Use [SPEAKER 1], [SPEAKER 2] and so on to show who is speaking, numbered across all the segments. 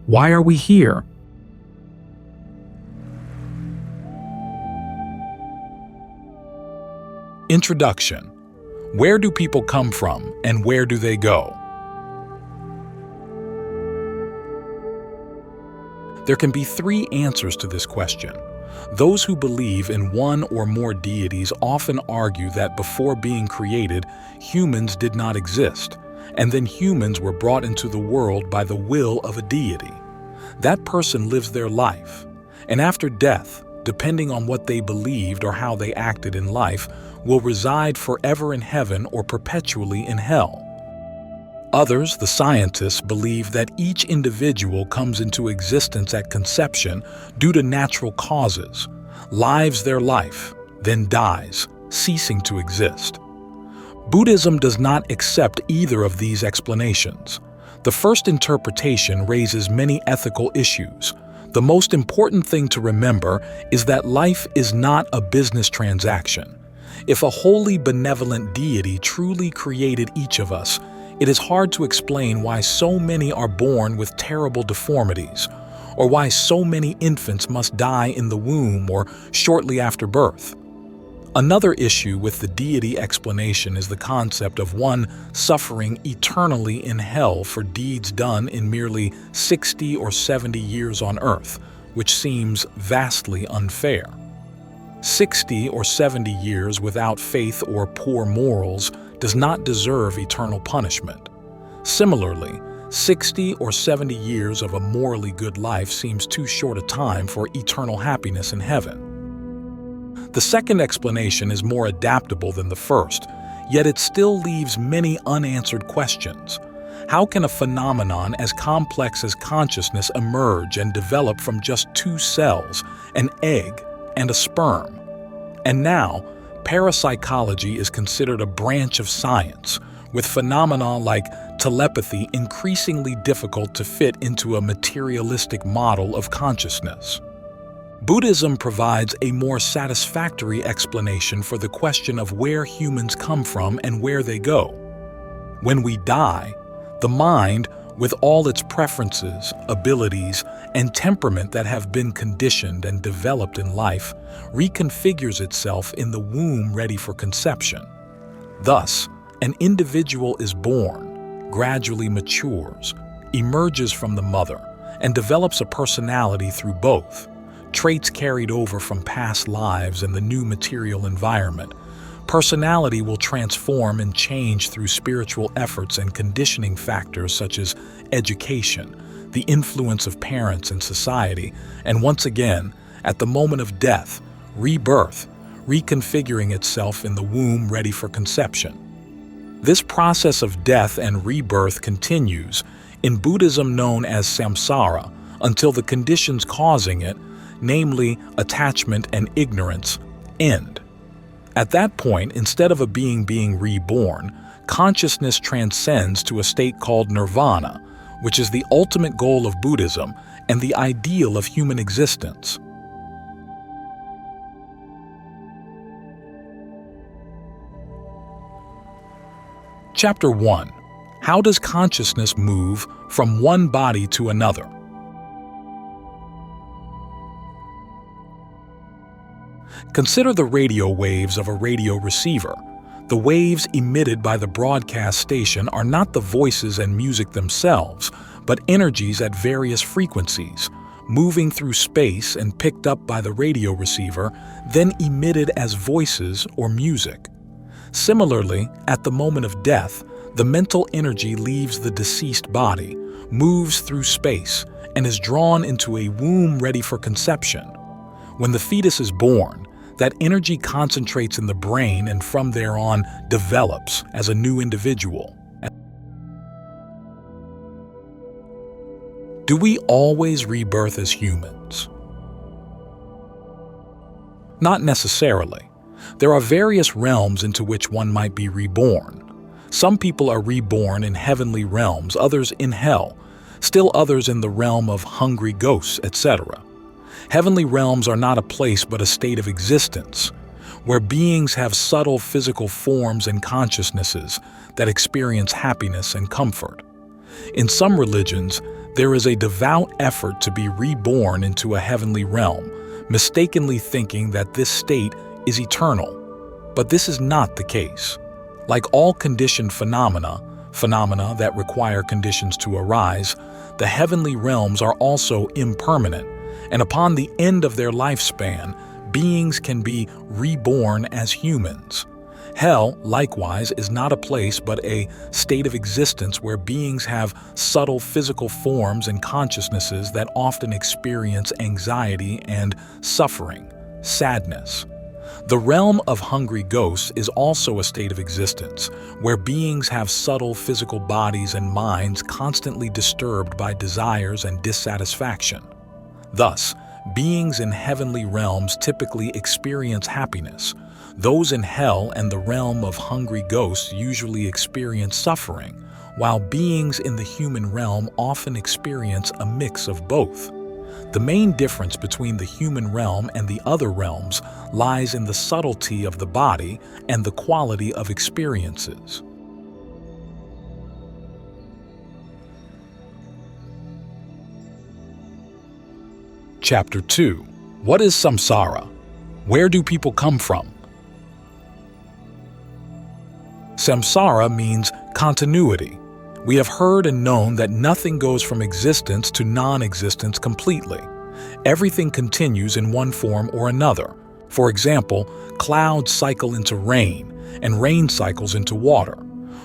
[SPEAKER 1] Why are we here?
[SPEAKER 2] Introduction. Where do people come from and where do they go? There can be three answers to this question. Those who believe in one or more deities often argue that before being created, humans did not exist, and then humans were brought into the world by the will of a deity. That person lives their life, and after death, depending on what they believed or how they acted in life, will reside forever in heaven or perpetually in hell. Others, the scientists, believe that each individual comes into existence at conception due to natural causes, lives their life, then dies, ceasing to exist. Buddhism does not accept either of these explanations. The first interpretation raises many ethical issues. The most important thing to remember is that life is not a business transaction. If a wholly benevolent deity truly created each of us, it is hard to explain why so many are born with terrible deformities, or why so many infants must die in the womb or shortly after birth. Another issue with the deity explanation is the concept of one suffering eternally in hell for deeds done in merely 60 or 70 years on earth, which seems vastly unfair. 60 or 70 years without faith or poor morals does not deserve eternal punishment. Similarly, 60 or 70 years of a morally good life seems too short a time for eternal happiness in heaven. The second explanation is more adaptable than the first, yet it still leaves many unanswered questions. How can a phenomenon as complex as consciousness emerge and develop from just two cells, an egg and a sperm? And now, parapsychology is considered a branch of science, with phenomena like telepathy increasingly difficult to fit into a materialistic model of consciousness. Buddhism provides a more satisfactory explanation for the question of where humans come from and where they go. When we die, the mind, with all its preferences, abilities, and temperament that have been conditioned and developed in life, reconfigures itself in the womb ready for conception. Thus, an individual is born, gradually matures, emerges from the mother, and develops a personality through both, traits carried over from past lives and the new material environment. Personality will transform and change through spiritual efforts and conditioning factors such as education, the influence of parents and society, and once again, at the moment of death, rebirth, reconfiguring itself in the womb ready for conception. This process of death and rebirth continues, in Buddhism known as samsara, until the conditions causing it, namely attachment and ignorance, end. At that point, instead of a being reborn, consciousness transcends to a state called nirvana, which is the ultimate goal of Buddhism and the ideal of human existence. Chapter 1. How does consciousness move from one body to another? Consider the radio waves of a radio receiver. The waves emitted by the broadcast station are not the voices and music themselves, but energies at various frequencies, moving through space and picked up by the radio receiver, then emitted as voices or music. Similarly, at the moment of death, the mental energy leaves the deceased body, moves through space, and is drawn into a womb ready for conception. When the fetus is born, that energy concentrates in the brain and from there on develops as a new individual. Do we always rebirth as humans? Not necessarily. There are various realms into which one might be reborn. Some people are reborn in heavenly realms, others in hell, still others in the realm of hungry ghosts, etc. Heavenly realms are not a place but a state of existence, where beings have subtle physical forms and consciousnesses that experience happiness and comfort. In some religions, there is a devout effort to be reborn into a heavenly realm, mistakenly thinking that this state is eternal. But this is not the case. Like all conditioned phenomena that require conditions to arise, the heavenly realms are also impermanent, and upon the end of their lifespan, beings can be reborn as humans. Hell, likewise, is not a place but a state of existence where beings have subtle physical forms and consciousnesses that often experience anxiety and suffering, sadness. The realm of hungry ghosts is also a state of existence where beings have subtle physical bodies and minds constantly disturbed by desires and dissatisfaction. Thus, beings in heavenly realms typically experience happiness. Those in hell and the realm of hungry ghosts usually experience suffering, while beings in the human realm often experience a mix of both. The main difference between the human realm and the other realms lies in the subtlety of the body and the quality of experiences. Chapter 2. What is samsara? Where do people come from? Samsara means continuity. We have heard and known that nothing goes from existence to non-existence completely. Everything continues in one form or another. For example, clouds cycle into rain, and rain cycles into water.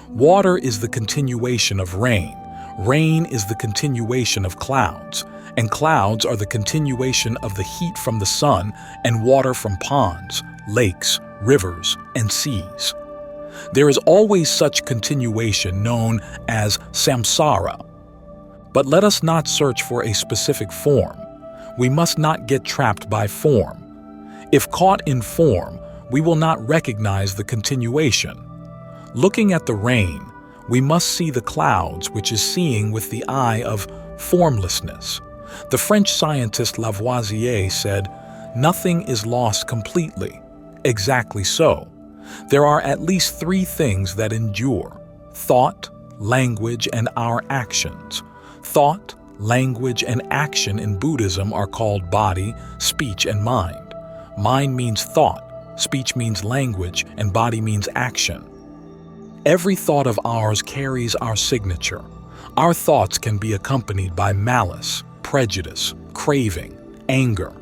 [SPEAKER 2] Water is the continuation of rain. Rain is the continuation of clouds, and clouds are the continuation of the heat from the sun and water from ponds, lakes, rivers, and seas. There is always such continuation known as samsara. But let us not search for a specific form. We must not get trapped by form. If caught in form, we will not recognize the continuation. Looking at the rain, we must see the clouds, which is seeing with the eye of formlessness. The French scientist Lavoisier said, "Nothing is lost completely." Exactly so. There are at least three things that endure: thought, language, and our actions. Thought, language, and action in Buddhism are called body, speech, and mind. Mind means thought, speech means language, and body means action. Every thought of ours carries our signature. Our thoughts can be accompanied by malice, prejudice, craving, anger.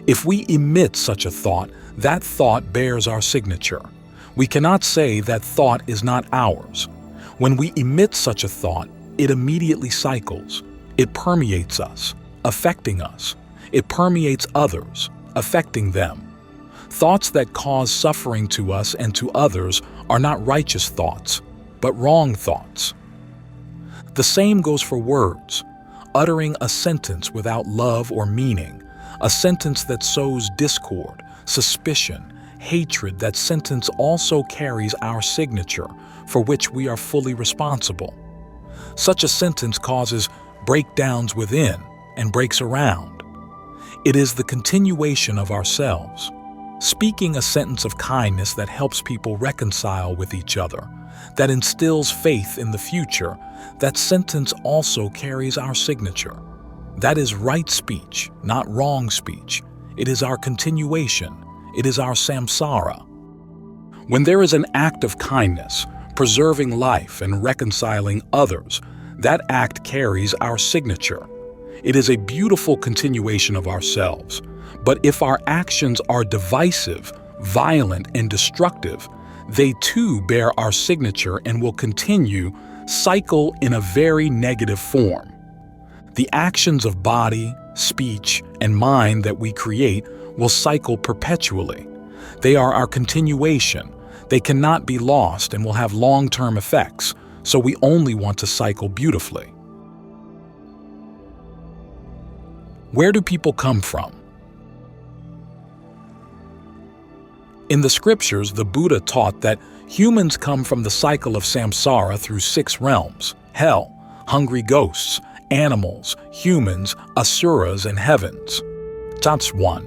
[SPEAKER 2] If we emit such a thought, that thought bears our signature. We cannot say that thought is not ours. When we emit such a thought, it immediately cycles. It permeates us, affecting us. It permeates others, affecting them. Thoughts that cause suffering to us and to others are not righteous thoughts, but wrong thoughts. The same goes for words. Uttering a sentence without love or meaning, a sentence that sows discord, suspicion, hatred, that sentence also carries our signature, for which we are fully responsible. Such a sentence causes breakdowns within and breaks around. It is the continuation of ourselves. Speaking a sentence of kindness that helps people reconcile with each other, that instills faith in the future, that sentence also carries our signature. That is right speech, not wrong speech. It is our continuation. It is our samsara. When there is an act of kindness, preserving life and reconciling others, that act carries our signature. It is a beautiful continuation of ourselves. But if our actions are divisive, violent, and destructive, they too bear our signature and will continue, cycle in a very negative form. The actions of body, speech, and mind that we create will cycle perpetually. They are our continuation. They cannot be lost and will have long-term effects, so we only want to cycle beautifully. Where do people come from? In the scriptures, the Buddha taught that humans come from the cycle of samsara through 6 realms: hell, hungry ghosts, animals, humans, asuras, and heavens. That's 1.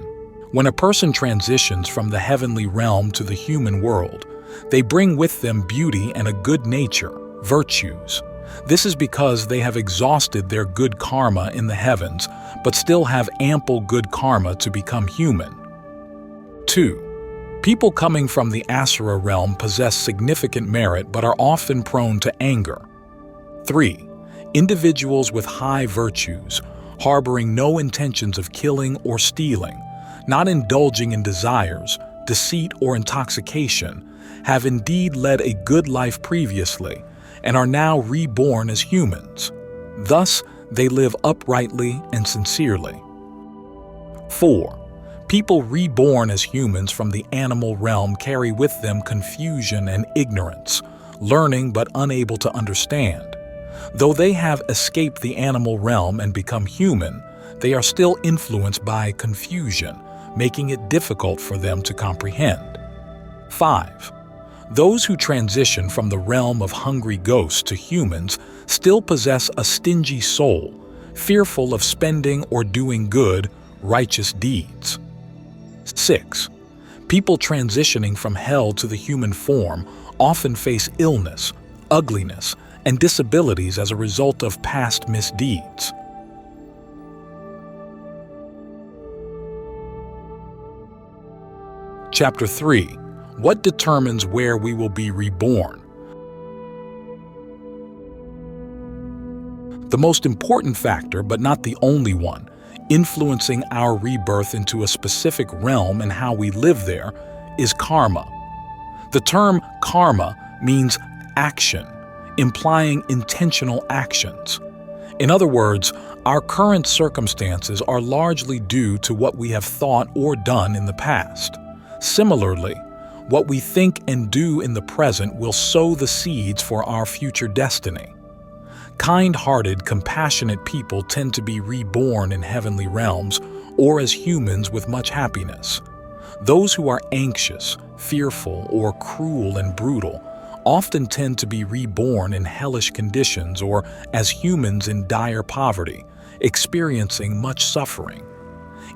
[SPEAKER 2] When a person transitions from the heavenly realm to the human world, they bring with them beauty and a good nature, virtues. This is because they have exhausted their good karma in the heavens, but still have ample good karma to become human. 2. People coming from the Asura realm possess significant merit but are often prone to anger. 3. Individuals with high virtues, harboring no intentions of killing or stealing, not indulging in desires, deceit, or intoxication, have indeed led a good life previously and are now reborn as humans. Thus, they live uprightly and sincerely. 4. People reborn as humans from the animal realm carry with them confusion and ignorance, learning but unable to understand. Though they have escaped the animal realm and become human, they are still influenced by confusion, making it difficult for them to comprehend. 5. Those who transition from the realm of hungry ghosts to humans still possess a stingy soul, fearful of spending or doing good, righteous deeds. 6. People transitioning from hell to the human form often face illness, ugliness, and disabilities as a result of past misdeeds. Chapter 3. What determines where we will be reborn? The most important factor, but not the only one, influencing our rebirth into a specific realm and how we live there, is karma. The term karma means action, implying intentional actions. In other words, our current circumstances are largely due to what we have thought or done in the past. Similarly, what we think and do in the present will sow the seeds for our future destiny. Kind-hearted, compassionate people tend to be reborn in heavenly realms or as humans with much happiness. Those who are anxious, fearful, or cruel and brutal often tend to be reborn in hellish conditions or as humans in dire poverty, experiencing much suffering.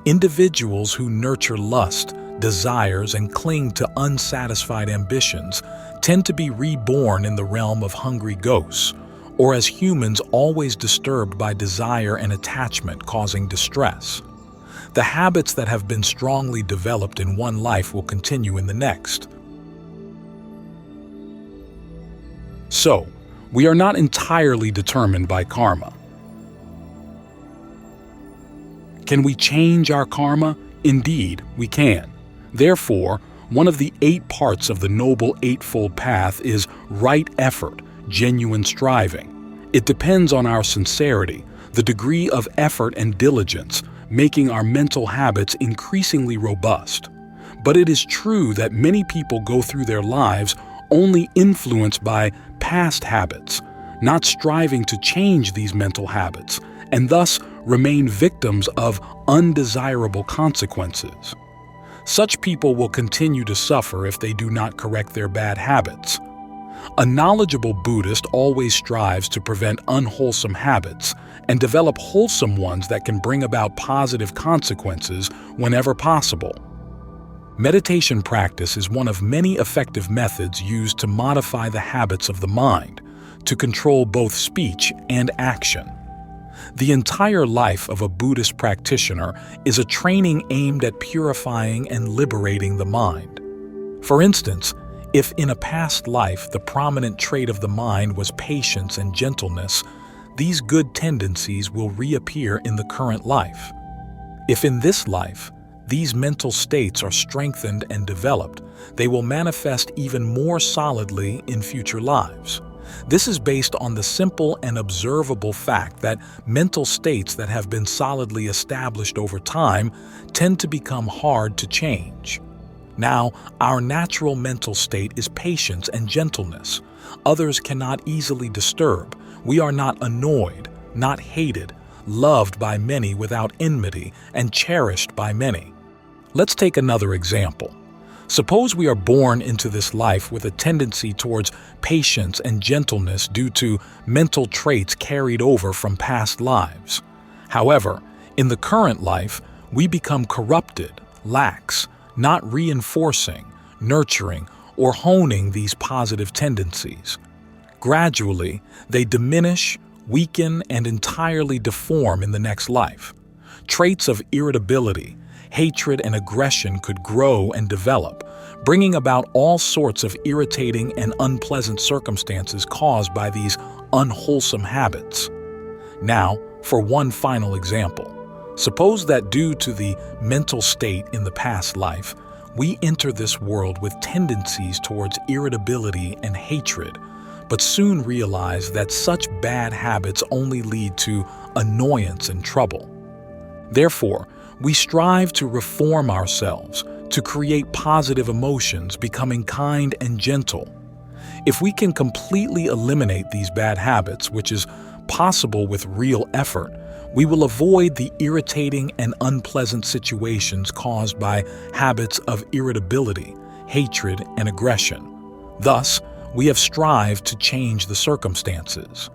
[SPEAKER 2] Individuals who nurture lust, desires, and cling to unsatisfied ambitions tend to be reborn in the realm of hungry ghosts, or as humans always disturbed by desire and attachment causing distress. The habits that have been strongly developed in one life will continue in the next. So, we are not entirely determined by karma. Can we change our karma? Indeed, we can. Therefore, one of the 8 parts of the Noble Eightfold Path is right effort, genuine striving. It depends on our sincerity, the degree of effort and diligence, making our mental habits increasingly robust. But it is true that many people go through their lives only influenced by past habits, not striving to change these mental habits, and thus remain victims of undesirable consequences. Such people will continue to suffer if they do not correct their bad habits. A knowledgeable Buddhist always strives to prevent unwholesome habits and develop wholesome ones that can bring about positive consequences whenever possible. Meditation practice is one of many effective methods used to modify the habits of the mind, to control both speech and action. The entire life of a Buddhist practitioner is a training aimed at purifying and liberating the mind. For instance, if in a past life the prominent trait of the mind was patience and gentleness, these good tendencies will reappear in the current life. If in this life, these mental states are strengthened and developed, they will manifest even more solidly in future lives. This is based on the simple and observable fact that mental states that have been solidly established over time tend to become hard to change. Now, our natural mental state is patience and gentleness. Others cannot easily disturb. We are not annoyed, not hated, loved by many without enmity, and cherished by many. Let's take another example. Suppose we are born into this life with a tendency towards patience and gentleness due to mental traits carried over from past lives. However, in the current life, we become corrupted, lax, not reinforcing, nurturing, or honing these positive tendencies. Gradually, they diminish, weaken, and entirely deform in the next life. Traits of irritability, hatred, and aggression could grow and develop, bringing about all sorts of irritating and unpleasant circumstances caused by these unwholesome habits. Now, for one final example. Suppose that due to the mental state in the past life, we enter this world with tendencies towards irritability and hatred, but soon realize that such bad habits only lead to annoyance and trouble. Therefore, we strive to reform ourselves, to create positive emotions, becoming kind and gentle. If we can completely eliminate these bad habits, which is possible with real effort, we will avoid the irritating and unpleasant situations caused by habits of irritability, hatred, and aggression. Thus, we have strived to change the circumstances.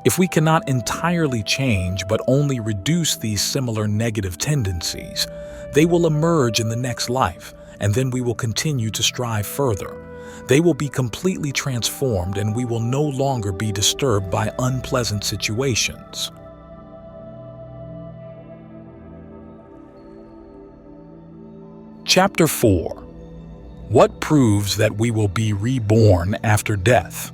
[SPEAKER 2] If we cannot entirely change but only reduce these similar negative tendencies, they will emerge in the next life, and then we will continue to strive further. They will be completely transformed, and we will no longer be disturbed by unpleasant situations. Chapter 4. What proves that we will be reborn after death?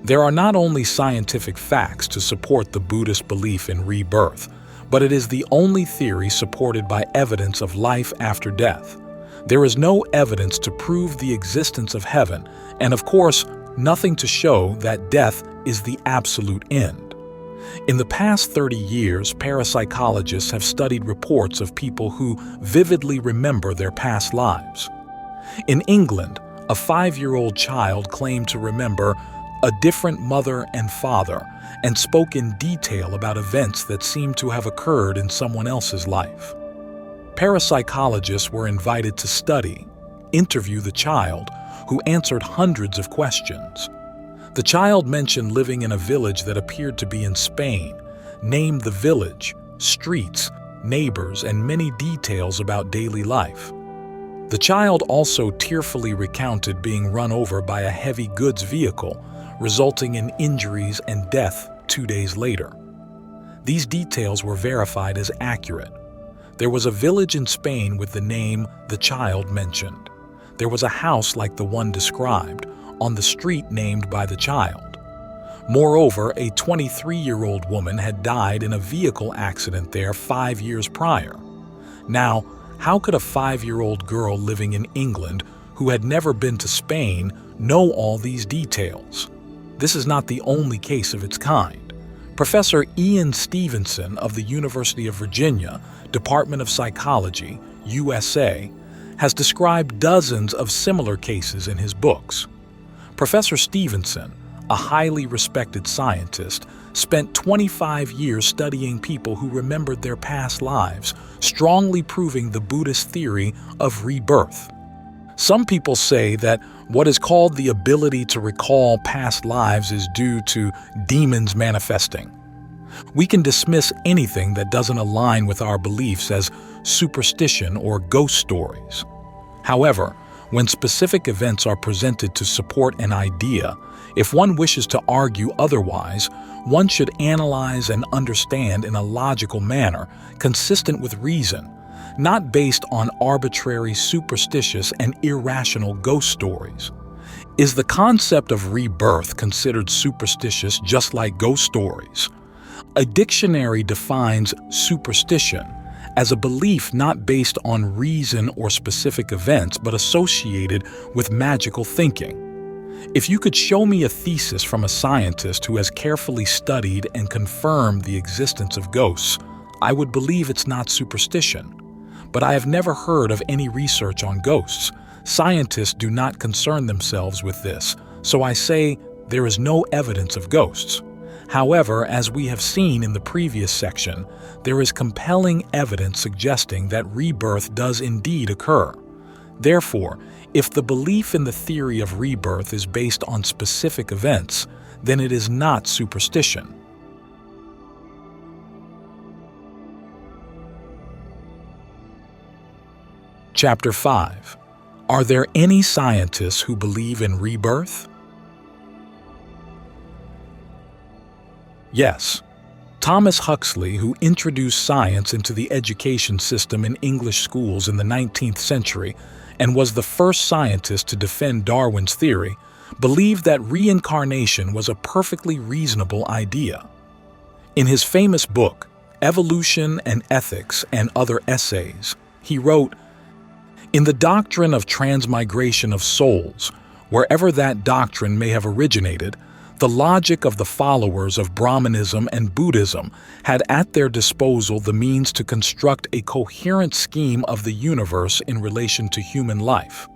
[SPEAKER 2] There are not only scientific facts to support the Buddhist belief in rebirth, but it is the only theory supported by evidence of life after death. There is no evidence to prove the existence of heaven, and of course, nothing to show that death is the absolute end. In the past 30 years, parapsychologists have studied reports of people who vividly remember their past lives. In England, a 5-year-old child claimed to remember a different mother and father and spoke in detail about events that seemed to have occurred in someone else's life. Parapsychologists were invited to interview the child, who answered hundreds of questions. The child mentioned living in a village that appeared to be in Spain, named the village, streets, neighbors, and many details about daily life. The child also tearfully recounted being run over by a heavy goods vehicle, resulting in injuries and death 2 days later. These details were verified as accurate. There was a village in Spain with the name the child mentioned. There was a house like the one described, on the street named by the child. Moreover, a 23-year-old woman had died in a vehicle accident there 5 years prior. Now, how could a 5-year-old girl living in England who had never been to Spain know all these details? This is not the only case of its kind. Professor Ian Stevenson of the University of Virginia, Department of Psychology, USA, has described dozens of similar cases in his books. Professor Stevenson, a highly respected scientist, spent 25 years studying people who remembered their past lives, strongly proving the Buddhist theory of rebirth. Some people say that what is called the ability to recall past lives is due to demons manifesting. We can dismiss anything that doesn't align with our beliefs as superstition or ghost stories. However, when specific events are presented to support an idea, if one wishes to argue otherwise, one should analyze and understand in a logical manner, consistent with reason, not based on arbitrary, superstitious, and irrational ghost stories. Is the concept of rebirth considered superstitious just like ghost stories? A dictionary defines superstition as a belief not based on reason or specific events, but associated with magical thinking. If you could show me a thesis from a scientist who has carefully studied and confirmed the existence of ghosts, I would believe it's not superstition. But I have never heard of any research on ghosts. Scientists do not concern themselves with this, so I say there is no evidence of ghosts. However, as we have seen in the previous section, there is compelling evidence suggesting that rebirth does indeed occur. Therefore, if the belief in the theory of rebirth is based on specific events, then it is not superstition. Chapter 5. Are there any scientists who believe in rebirth? Yes. Thomas Huxley, who introduced science into the education system in English schools in the 19th century and was the first scientist to defend Darwin's theory, believed that reincarnation was a perfectly reasonable idea. In his famous book, Evolution and Ethics and Other Essays, he wrote, "In the doctrine of transmigration of souls, wherever that doctrine may have originated, the logic of the followers of Brahmanism and Buddhism had at their disposal the means to construct a coherent scheme of the universe in relation to human life.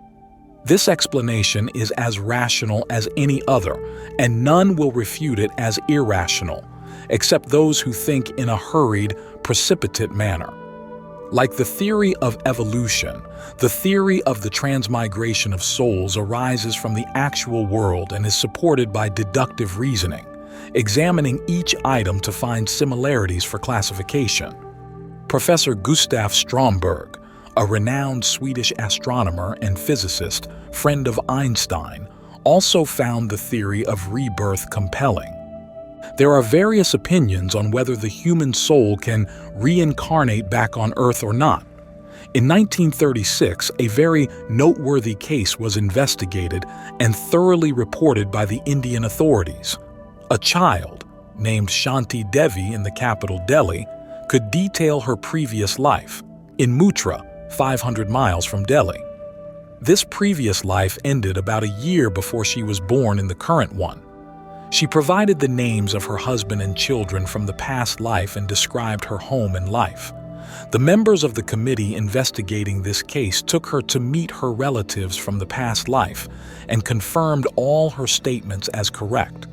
[SPEAKER 2] This explanation is as rational as any other, and none will refute it as irrational, except those who think in a hurried, precipitate manner. Like the theory of evolution, the theory of the transmigration of souls arises from the actual world and is supported by deductive reasoning, examining each item to find similarities for classification. Professor Gustav Stromberg, a renowned Swedish astronomer and physicist, friend of Einstein, also found the theory of rebirth compelling. There are various opinions on whether the human soul can reincarnate back on Earth or not. In 1936, a very noteworthy case was investigated and thoroughly reported by the Indian authorities. A child, named Shanti Devi in the capital Delhi, could detail her previous life, in Mutra, 500 miles from Delhi. This previous life ended about a year before she was born in the current one. She provided the names of her husband and children from the past life and described her home and life. The members of the committee investigating this case took her to meet her relatives from the past life and confirmed all her statements as correct.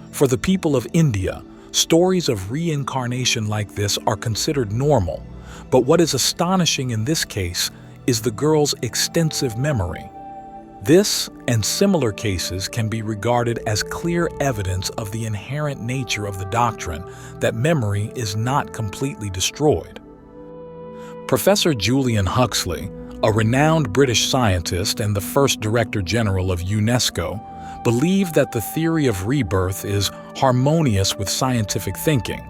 [SPEAKER 2] For the people of India, stories of reincarnation like this are considered normal, but what is astonishing in this case is the girl's extensive memory. This and similar cases can be regarded as clear evidence of the inherent nature of the doctrine that memory is not completely destroyed. Professor Julian Huxley, a renowned British scientist and the first Director General of UNESCO, believed that the theory of rebirth is harmonious with scientific thinking.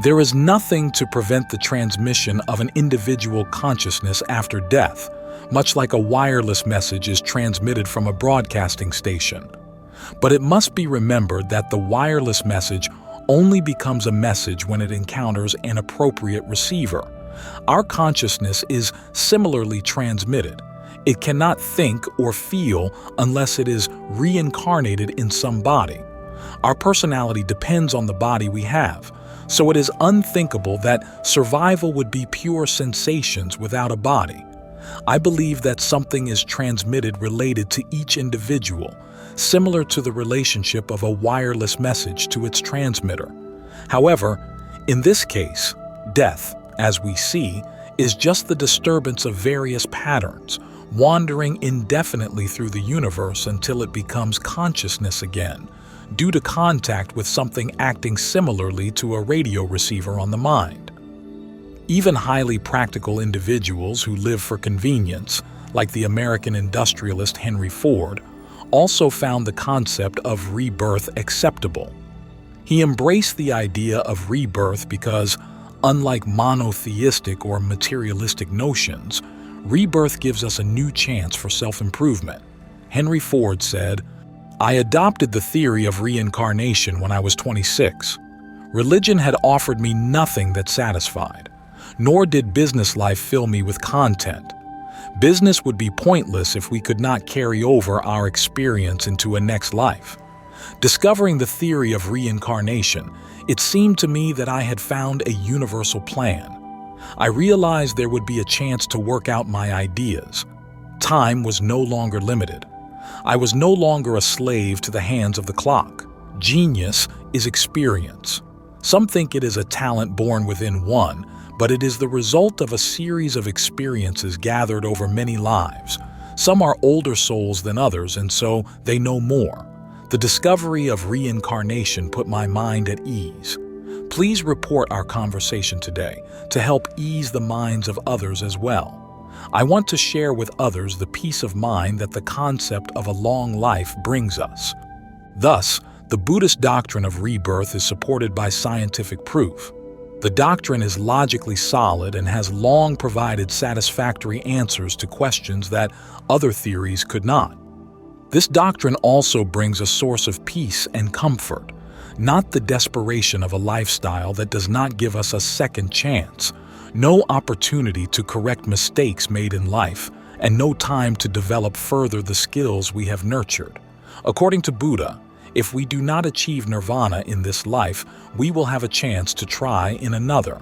[SPEAKER 2] There is nothing to prevent the transmission of an individual consciousness after death, much like a wireless message is transmitted from a broadcasting station. But it must be remembered that the wireless message only becomes a message when it encounters an appropriate receiver. Our consciousness is similarly transmitted. It cannot think or feel unless it is reincarnated in some body. Our personality depends on the body we have, so it is unthinkable that survival would be pure sensations without a body. I believe that something is transmitted related to each individual, similar to the relationship of a wireless message to its transmitter. However, in this case, death, as we see, is just the disturbance of various patterns, wandering indefinitely through the universe until it becomes consciousness again, due to contact with something acting similarly to a radio receiver on the mind. Even highly practical individuals who live for convenience, like the American industrialist Henry Ford, also found the concept of rebirth acceptable. He embraced the idea of rebirth because, unlike monotheistic or materialistic notions, rebirth gives us a new chance for self-improvement. Henry Ford said, "I adopted the theory of reincarnation when I was 26. Religion had offered me nothing that satisfied, nor did business life fill me with content. Business would be pointless if we could not carry over our experience into a next life. Discovering the theory of reincarnation, it seemed to me that I had found a universal plan. I realized there would be a chance to work out my ideas. Time was no longer limited. I was no longer a slave to the hands of the clock. Genius is experience. Some think it is a talent born within one, but it is the result of a series of experiences gathered over many lives. Some are older souls than others, and so they know more. The discovery of reincarnation put my mind at ease. Please report our conversation today to help ease the minds of others as well. I want to share with others the peace of mind that the concept of a long life brings us. Thus, the Buddhist doctrine of rebirth is supported by scientific proof. The doctrine is logically solid and has long provided satisfactory answers to questions that other theories could not. This doctrine also brings a source of peace and comfort, not the desperation of a lifestyle that does not give us a second chance, no opportunity to correct mistakes made in life, and no time to develop further the skills we have nurtured. According to Buddha, if we do not achieve nirvana in this life, we will have a chance to try in another.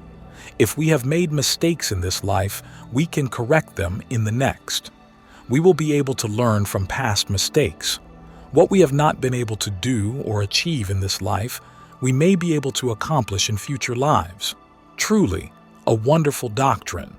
[SPEAKER 2] If we have made mistakes in this life, we can correct them in the next. We will be able to learn from past mistakes. What we have not been able to do or achieve in this life, we may be able to accomplish in future lives. Truly, a wonderful doctrine.